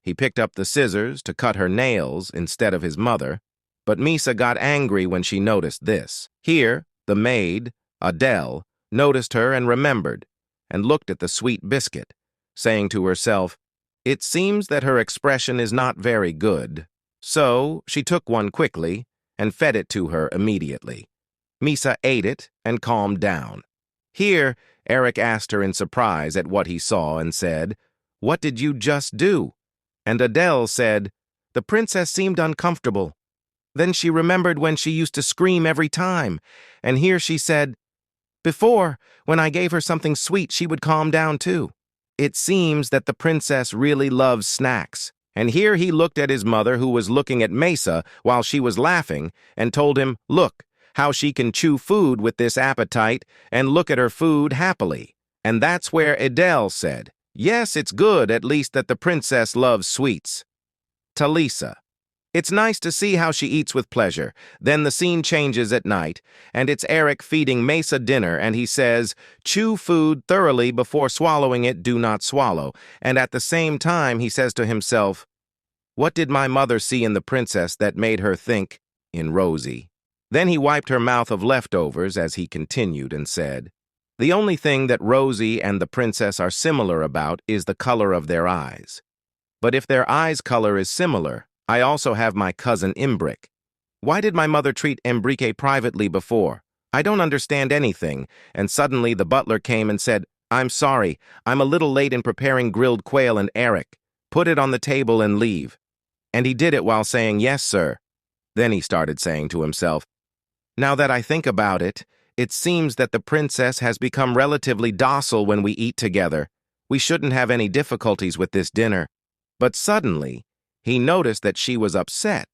He picked up the scissors to cut her nails instead of his mother, but Misa got angry when she noticed this. Here, the maid, Adele, noticed her and remembered, and looked at the sweet biscuit, saying to herself, "It seems that her expression is not very good." So she took one quickly and fed it to her immediately. Misa ate it and calmed down. Here, Eric asked her in surprise at what he saw and said, "What did you just do?" And Adele said, "The princess seemed uncomfortable. Then she remembered when she used to scream every time, and here she said, 'Before, when I gave her something sweet, she would calm down too.' It seems that the princess really loves snacks." And here he looked at his mother, who was looking at Misa while she was laughing, and told him, "Look, how she can chew food with this appetite and look at her food happily." And that's where Adele said, "Yes, it's good at least that the princess loves sweets." Talisa. It's nice to see how she eats with pleasure. Then the scene changes at night, and it's Eric feeding Misa dinner, and he says, "Chew food thoroughly before swallowing it, do not swallow." And at the same time, he says to himself, "What did my mother see in the princess that made her think in Rosie?" Then he wiped her mouth of leftovers as he continued and said, "The only thing that Rosie and the princess are similar about is the color of their eyes. But if their eyes' color is similar, I also have my cousin Imbric. Why did my mother treat Embrique privately before? I don't understand anything." And suddenly the butler came and said, "I'm sorry, I'm a little late in preparing grilled quail, and Eric, put it on the table and leave." And he did it while saying, "Yes, sir." Then he started saying to himself, "Now that I think about it, it seems that the princess has become relatively docile when we eat together. We shouldn't have any difficulties with this dinner." But suddenly, he noticed that she was upset,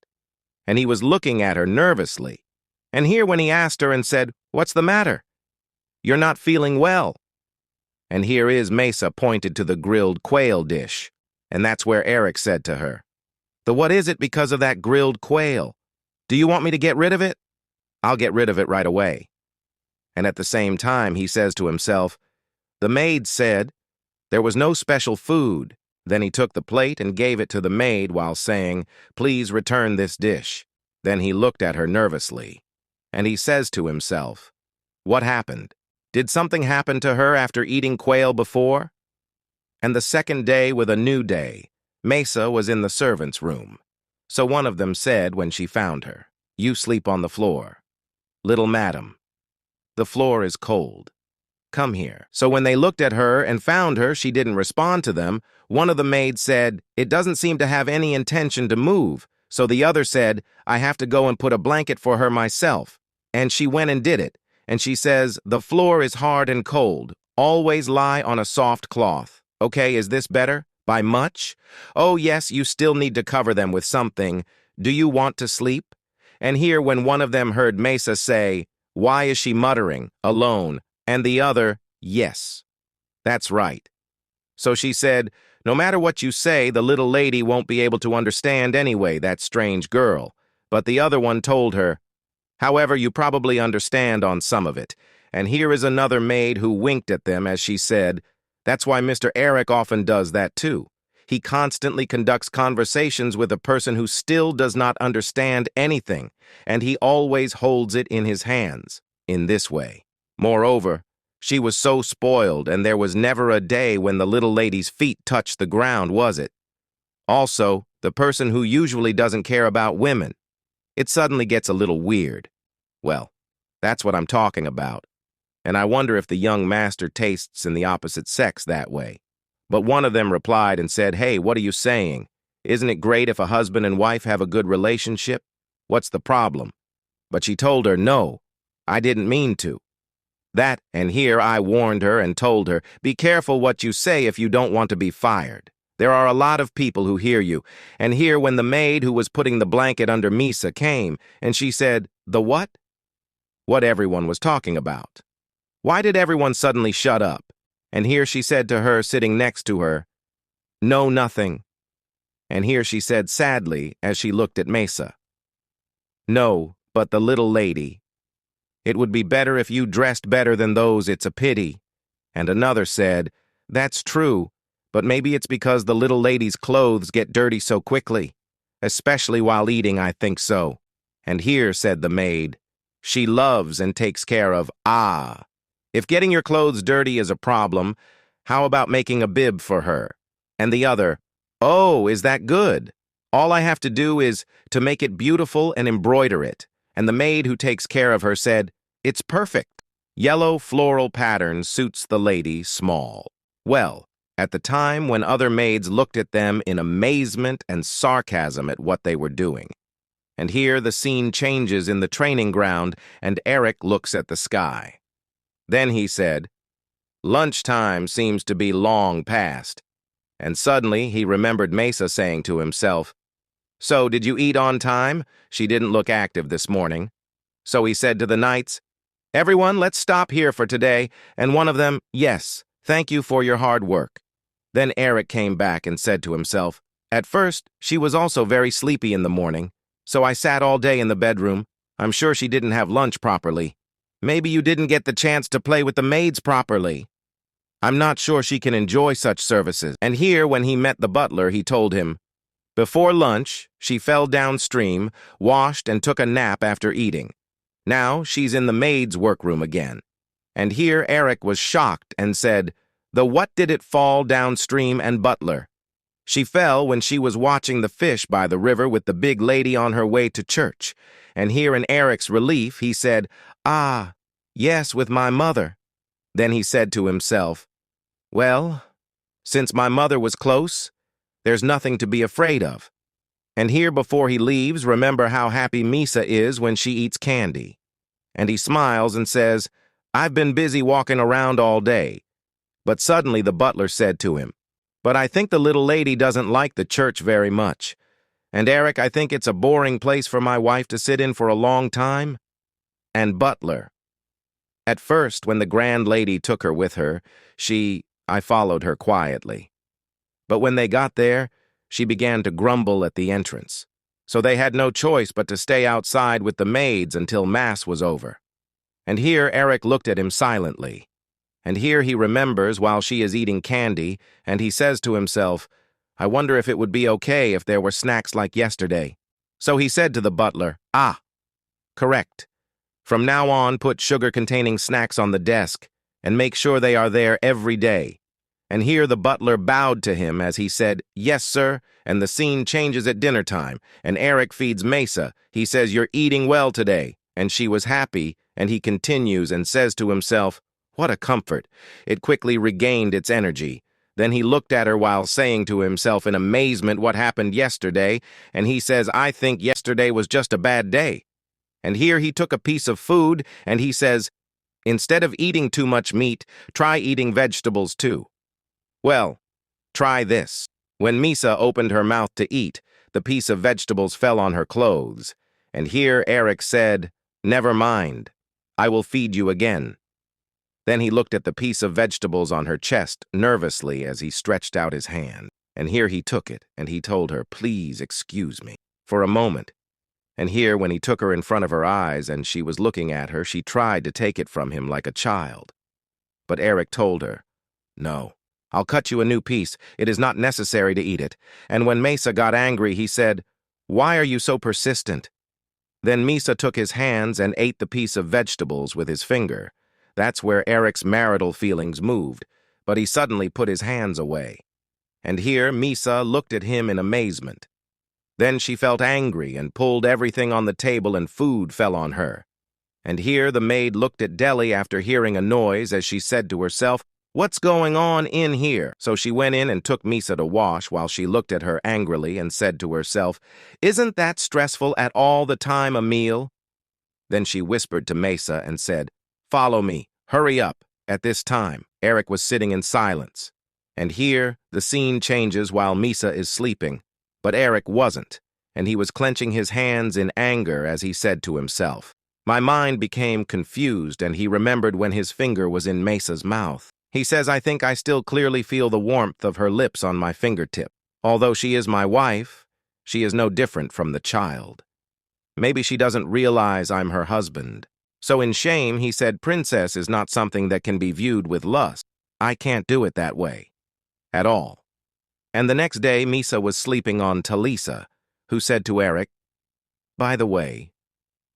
and he was looking at her nervously. And here when he asked her and said, "What's the matter? You're not feeling well." And here is Mesa pointed to the grilled quail dish, and that's where Eric said to her, What is it because of that grilled quail? Do you want me to get rid of it? I'll get rid of it right away." And at the same time, he says to himself, "The maid said there was no special food." Then he took the plate and gave it to the maid while saying, "Please return this dish." Then he looked at her nervously, and he says to himself, "What happened? Did something happen to her after eating quail before?" And the second day with a new day, Mesa was in the servants' room. So one of them said when she found her, "You sleep on the floor. Little madam, the floor is cold. Come here." So when they looked at her and found her, she didn't respond to them. One of the maids said, "It doesn't seem to have any intention to move." So the other said, "I have to go and put a blanket for her myself." And she went and did it. And she says, "The floor is hard and cold. Always lie on a soft cloth. Okay, is this better? By much? Oh yes, you still need to cover them with something. Do you want to sleep?" And here when one of them heard Mesa say, "Why is she muttering? Alone?" And the other, "Yes, that's right." So she said, "No matter what you say, the little lady won't be able to understand anyway, that strange girl." But the other one told her, "However, you probably understand on some of it." And here is another maid who winked at them as she said, "That's why Mr. Eric often does that too. He constantly conducts conversations with a person who still does not understand anything, and he always holds it in his hands, in this way." Moreover, she was so spoiled, and there was never a day when the little lady's feet touched the ground, was it? Also, the person who usually doesn't care about women, it suddenly gets a little weird. Well, that's what I'm talking about. And I wonder if the young master tastes in the opposite sex that way. But one of them replied and said, "Hey, what are you saying? Isn't it great if a husband and wife have a good relationship? What's the problem?" But she told her, "No, I didn't mean to." That, and here I warned her and told her, "Be careful what you say if you don't want to be fired. There are a lot of people who hear you." And here when the maid who was putting the blanket under Misa came, and she said, "The what?" What everyone was talking about. Why did everyone suddenly shut up? And here she said to her sitting next to her, "No, nothing." And here she said sadly as she looked at Mesa, "No, but the little lady. It would be better if you dressed better than those, it's a pity." And another said, "That's true, but maybe it's because the little lady's clothes get dirty so quickly. Especially while eating, I think so. And here, said the maid, she loves and takes care of, ah. If getting your clothes dirty is a problem, how about making a bib for her? And the other, oh, is that good? All I have to do is to make it beautiful and embroider it. And the maid who takes care of her said, it's perfect. Yellow floral pattern suits the lady small. Well, at the time when other maids looked at them in amazement and sarcasm at what they were doing. And here the scene changes in the training ground, and Eric looks at the sky. Then he said, lunchtime seems to be long past. And suddenly he remembered Misa saying to himself, so did you eat on time? She didn't look active this morning. So he said to the knights, everyone, let's stop here for today. And one of them, yes, thank you for your hard work. Then Eric came back and said to himself, at first, she was also very sleepy in the morning. So I sat all day in the bedroom. I'm sure she didn't have lunch properly. Maybe you didn't get the chance to play with the maids properly. I'm not sure she can enjoy such services. And here, when he met the butler, he told him, before lunch, she fell downstream, washed, and took a nap after eating. Now she's in the maid's workroom again. And here Eric was shocked and said, the what did it fall downstream and butler? She fell when she was watching the fish by the river with the big lady on her way to church. And here in Eric's relief, he said, ah, yes, with my mother. Then he said to himself, well, since my mother was close, there's nothing to be afraid of. And here before he leaves, remember how happy Misa is when she eats candy. And he smiles and says, I've been busy walking around all day. But suddenly the butler said to him, but I think the little lady doesn't like the church very much. And Eric, I think it's a boring place for my wife to sit in for a long time. And butler. At first, when the grand lady took her with her, I followed her quietly. But when they got there, she began to grumble at the entrance. So they had no choice but to stay outside with the maids until Mass was over. And here Eric looked at him silently. And here he remembers while she is eating candy, and he says to himself, I wonder if it would be okay if there were snacks like yesterday. So he said to the butler, ah, correct. From now on, put sugar-containing snacks on the desk, and make sure they are there every day. And here the butler bowed to him as he said, yes, sir, and the scene changes at dinner time, and Eric feeds Misa. He says, you're eating well today, and she was happy, and he continues and says to himself, what a comfort. It quickly regained its energy. Then he looked at her while saying to himself in amazement what happened yesterday, and he says, I think yesterday was just a bad day. And here he took a piece of food, and he says, instead of eating too much meat, try eating vegetables too. Well, try this. When Misa opened her mouth to eat, the piece of vegetables fell on her clothes. And here Eric said, never mind, I will feed you again. Then he looked at the piece of vegetables on her chest nervously as he stretched out his hand. And here he took it, and he told her, please excuse me, for a moment. And here, when he took her in front of her eyes and she was looking at her, she tried to take it from him like a child. But Eric told her, no, I'll cut you a new piece. It is not necessary to eat it. And when Misa got angry, he said, why are you so persistent? Then Misa took his hands and ate the piece of vegetables with his finger. That's where Eric's marital feelings moved, but he suddenly put his hands away. And here Misa looked at him in amazement. Then she felt angry and pulled everything on the table and food fell on her. And here the maid looked at Deli after hearing a noise as she said to herself, what's going on in here? So she went in and took Misa to wash while she looked at her angrily and said to herself, isn't that stressful at all the time a meal? Then she whispered to Misa and said, follow me, hurry up. At this time, Eric was sitting in silence. And here, the scene changes while Misa is sleeping. But Eric wasn't, and he was clenching his hands in anger as he said to himself. My mind became confused, and he remembered when his finger was in Misa's mouth. He says, I think I still clearly feel the warmth of her lips on my fingertip. Although she is my wife, she is no different from the child. Maybe she doesn't realize I'm her husband. So in shame, he said, princess is not something that can be viewed with lust. I can't do it that way. At all. And the next day, Misa was sleeping on Talisa, who said to Eric, "By the way,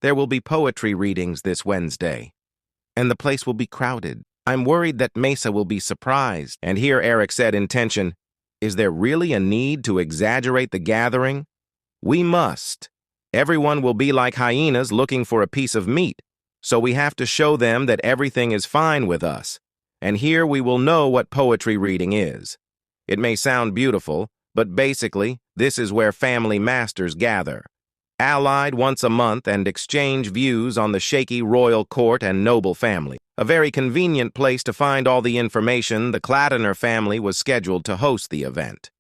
there will be poetry readings this Wednesday, and the place will be crowded. I'm worried that Mesa will be surprised." And here Eric said in tension, "Is there really a need to exaggerate the gathering? We must. Everyone will be like hyenas looking for a piece of meat, so we have to show them that everything is fine with us. And here we will know what poetry reading is. It may sound beautiful, but basically, this is where family masters gather, allied once a month, and exchange views on the shaky royal court and noble family. A very convenient place to find all the information. The Kladener family was scheduled to host the event.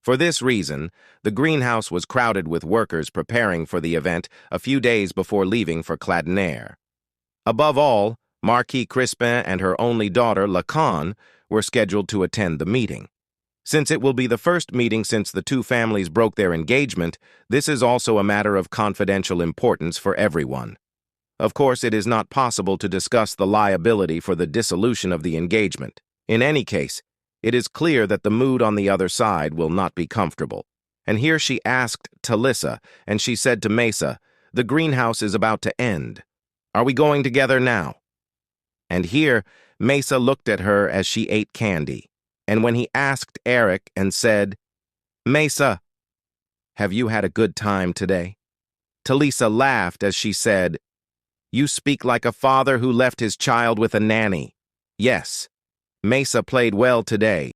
For this reason, the greenhouse was crowded with workers preparing for the event a few days before leaving for Kladener. Above all, Marquis Crispin and her only daughter, Lacan, were scheduled to attend the meeting. Since it will be the first meeting since the two families broke their engagement, this is also a matter of confidential importance for everyone. Of course, it is not possible to discuss the liability for the dissolution of the engagement. In any case, it is clear that the mood on the other side will not be comfortable. And here she asked Talisa, and she said to Mesa, "The greenhouse is about to end. Are we going together now?" And here, Mesa looked at her as she ate candy. And when he asked Eric and said, "Mesa, have you had a good time today?" Talisa laughed as she said, "You speak like a father who left his child with a nanny. Yes, Mesa played well today.